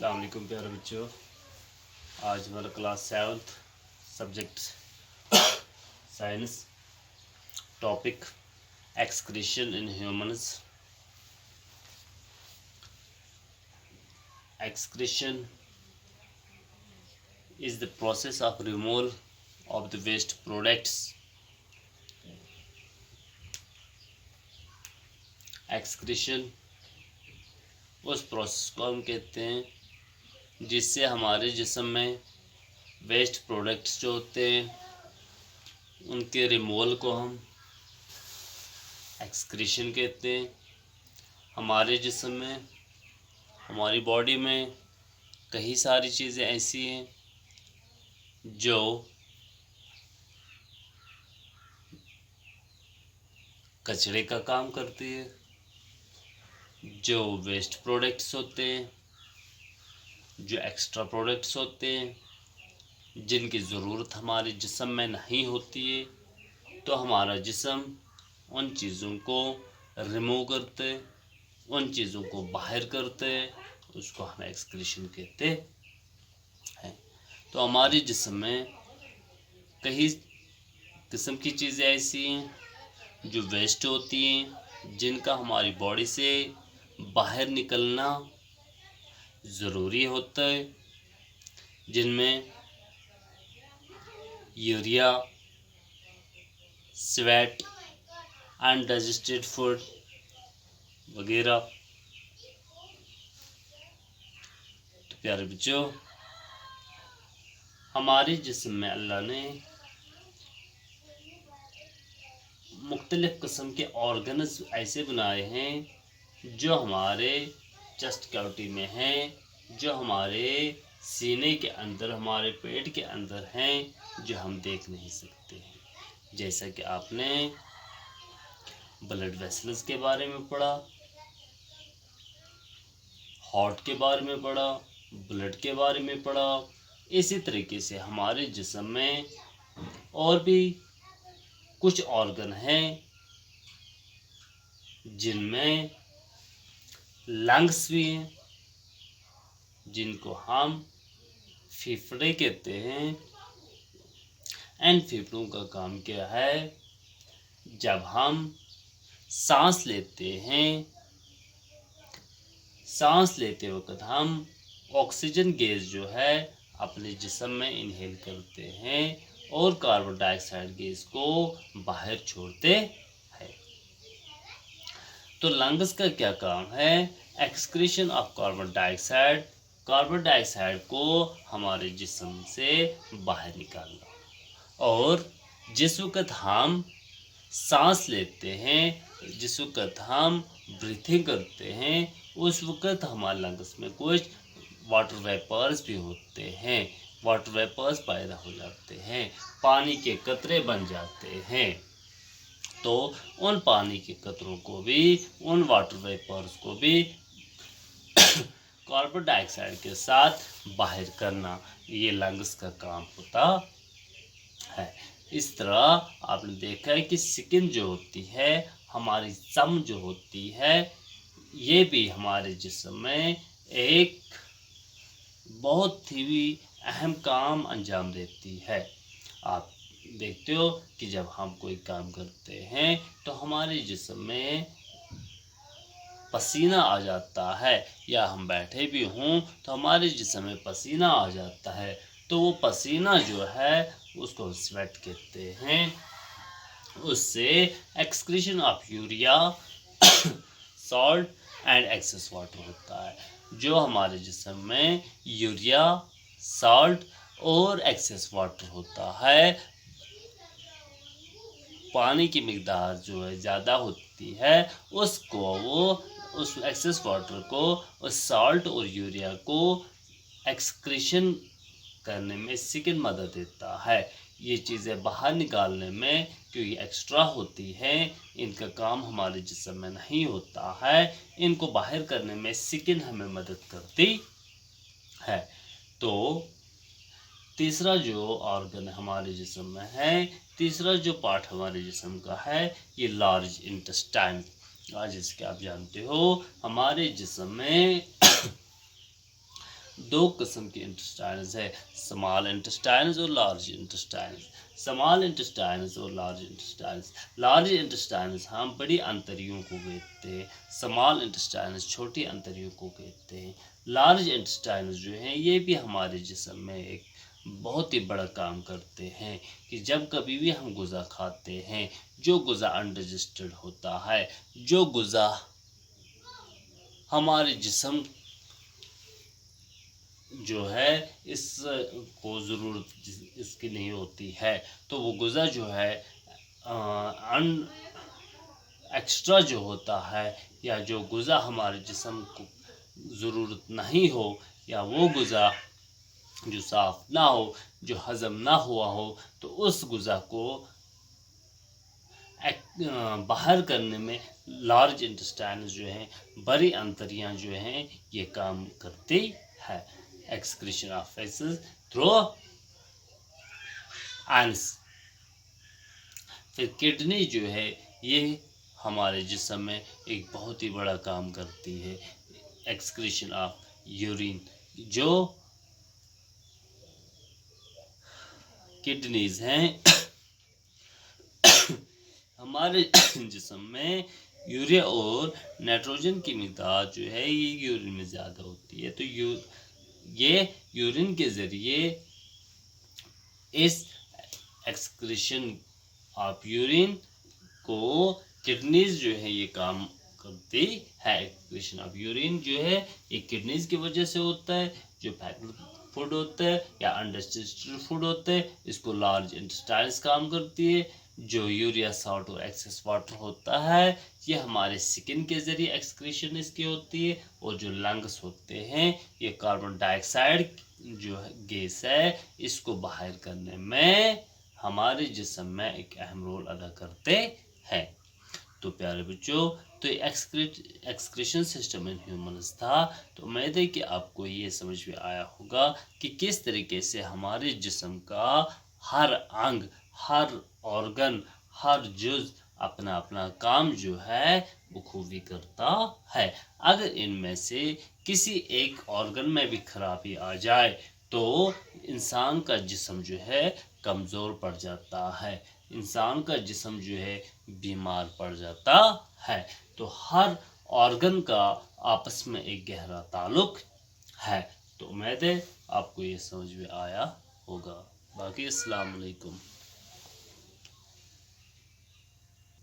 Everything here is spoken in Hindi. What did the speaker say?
अस्सलाम वालेकुम प्यारे बच्चों। आज हमारा class 7th subject science, topic excretion in humans. Excretion is the process of removal of the waste products. Excretion उस प्रोसेस को हम कहते हैं जिससे हमारे जिस्म में वेस्ट प्रोडक्ट्स जो होते हैं उनके रिमूवल को हम एक्सक्रीशन कहते हैं। हमारे जिस्म में, हमारी बॉडी में कई सारी चीज़ें ऐसी हैं जो कचरे का काम करती है, जो वेस्ट प्रोडक्ट्स होते हैं, जो एक्स्ट्रा प्रोडक्ट्स होते हैं, जिनकी ज़रूरत हमारे जिस्म में नहीं होती है, तो हमारा जिस्म उन चीज़ों को रिमूव करते, उन चीज़ों को बाहर करते, उसको हम एक्सक्रीशन कहते हैं। तो हमारे जिस्म में कई किस्म की चीज़ें ऐसी हैं जो वेस्ट होती हैं, जिनका हमारी बॉडी से बाहर निकलना ज़रूरी होता है, जिनमें यूरिया, स्वेट, अनडाइजेस्टेड फूड वगैरह। तो प्यारे बच्चों, हमारे जिस्म में अल्लाह ने मुख्तलिफ़ किस्म के ऑर्गन्स ऐसे बनाए हैं जो हमारे चेस्ट कैविटी में हैं, जो हमारे सीने के अंदर, हमारे पेट के अंदर हैं, जो हम देख नहीं सकते हैं। जैसा कि आपने ब्लड वेसल्स के बारे में पढ़ा, हार्ट के बारे में पढ़ा, ब्लड के बारे में पढ़ा, इसी तरीके से हमारे जिस्म में और भी कुछ ऑर्गन हैं जिनमें लंग्स भी हैं, जिनको हम फेफड़े कहते हैं। इन फेफड़ों का काम क्या है? जब हम सांस लेते हैं, सांस लेते वक्त हम ऑक्सीजन गैस जो है अपने जिस्म में इनहेल करते हैं और कार्बन डाइऑक्साइड गैस को बाहर छोड़ते हैं। तो लंग्स का क्या काम है? Excretion of carbon dioxide, carbon dioxide को हमारे जिस्म से बाहर निकालना। और जिस वक्त हम सांस लेते हैं, जिस वक्त हम ब्रीथिंग करते हैं, उस वक्त हमारे लंग्स में कुछ वाटर वेपर्स भी होते हैं, वाटर वेपर्स पैदा हो जाते हैं, पानी के कतरे बन जाते हैं। तो उन पानी के कतरों को भी, उन वाटर वेपर्स को भी कार्बन डाइऑक्साइड के साथ बाहर करना, ये लंग्स का काम होता है। इस तरह आपने देखा है कि स्किन जो होती है, हमारी चम जो होती है, ये भी हमारे जिस्म में एक बहुत ही अहम काम अंजाम देती है। आप देखते हो कि जब हम कोई काम करते हैं तो हमारे जिस्म में पसीना आ जाता है, या हम बैठे भी हों तो हमारे जिस्म में पसीना आ जाता है, तो वो पसीना जो है उसको स्वेट कहते हैं। उससे excretion of urea, salt and excess water होता है। जो हमारे जिस्म में यूरिया, सॉल्ट और एक्सेस वाटर होता है, पानी की मिकदार जो है ज़्यादा होती है, उसको वो उस एक्सेस वाटर को, उस सॉल्ट और यूरिया को एक्सक्रीशन करने में स्किन मदद देता है। ये चीज़ें बाहर निकालने में, क्योंकि एक्स्ट्रा होती हैं, इनका काम हमारे जिस्म में नहीं होता है, इनको बाहर करने में स्किन हमें मदद करती है। तो तीसरा जो ऑर्गन हमारे जिस्म में है, तीसरा जो पार्ट हमारे जिस्म का है, ये लार्ज इंटेस्टाइन। आज इसके आप जानते हो हमारे जिस्म में दो किस्म के इंटेस्टाइन्स है, स्मॉल इंटेस्टाइन्स और लार्ज इंटेस्टाइन्स। स्मॉल इंटेस्टाइन्स और लार्ज इंटेस्टाइन्स। लार्ज इंटेस्टाइन्स हम बड़ी अंतरियों को कहते हैं, स्मॉल इंटेस्टाइन्स छोटी अंतरियों को कहते हैं। लार्ज इंटेस्टाइन्स जो हैं ये भी हमारे जिस्म में एक बहुत ही बड़ा काम करते हैं कि जब कभी भी हम गुज़ा खाते हैं, जो गुज़ा अनडाइजेस्टेड होता है, जो गुज़ा हमारे जिस्म जो है इसको ज़रूरत इसकी नहीं होती है, तो वो गुज़ा जो है एक्स्ट्रा जो होता है, या जो गुज़ा हमारे जिस्म को ज़रूरत नहीं हो, या वो गुज़ा जो साफ़ ना हो, जो हज़म ना हुआ हो, तो उस गुज़ा को बाहर करने में लार्ज इंटेस्टाइन जो हैं, बड़ी अंतरियां जो हैं, ये काम करती है। Excretion of faeces through anus. फिर किडनी जो है ये हमारे जिस्म में एक बहुत ही बड़ा काम करती है, एक्सक्रीशन ऑफ यूरिन। जो किडनीज हैं हमारे जिस्म में यूरिया और नाइट्रोजन की मिक़दार जो है ये यूरिन में ज़्यादा होती है, तो ये यूरिन के ज़रिए इस एक्सक्रीशन ऑफ यूरिन को किडनीज जो है ये काम करती है। एक्सक्रीशन ऑफ यूरिन जो है ये किडनीज की वजह से होता है। जो फूड होता है या अनडाइजेस्टेड फूड होता है, इसको लार्ज इंटेस्टाइन्स काम करती है। जो यूरिया सॉल्ट और एक्सेस वाटर होता है ये हमारे स्किन के ज़रिए एक्सक्रीशन इसकी होती है। और जो लंग्स होते हैं ये कार्बन डाइऑक्साइड जो गैस है इसको बाहर करने में हमारे जिस्म में एक अहम रोल अदा करते हैं। तो प्यारे बच्चों, तो एक्सक्रीशन सिस्टम इन ह्यूमंस था। तो उम्मीद है कि आपको ये समझ में आया होगा कि किस तरीके से हमारे जिस्म का हर अंग, हर ऑर्गन, हर जुज़ अपना अपना काम जो है बखूबी करता है। अगर इनमें से किसी एक ऑर्गन में भी खराबी आ जाए तो इंसान का जिस्म जो है कमज़ोर पड़ जाता है, इंसान का जिस्म जो है बीमार पड़ जाता है। तो हर ऑर्गन का आपस में एक गहरा ताल्लुक है। तो उम्मीद है आपको ये समझ में आया होगा। बाकी अस्सलाम वालेकुम।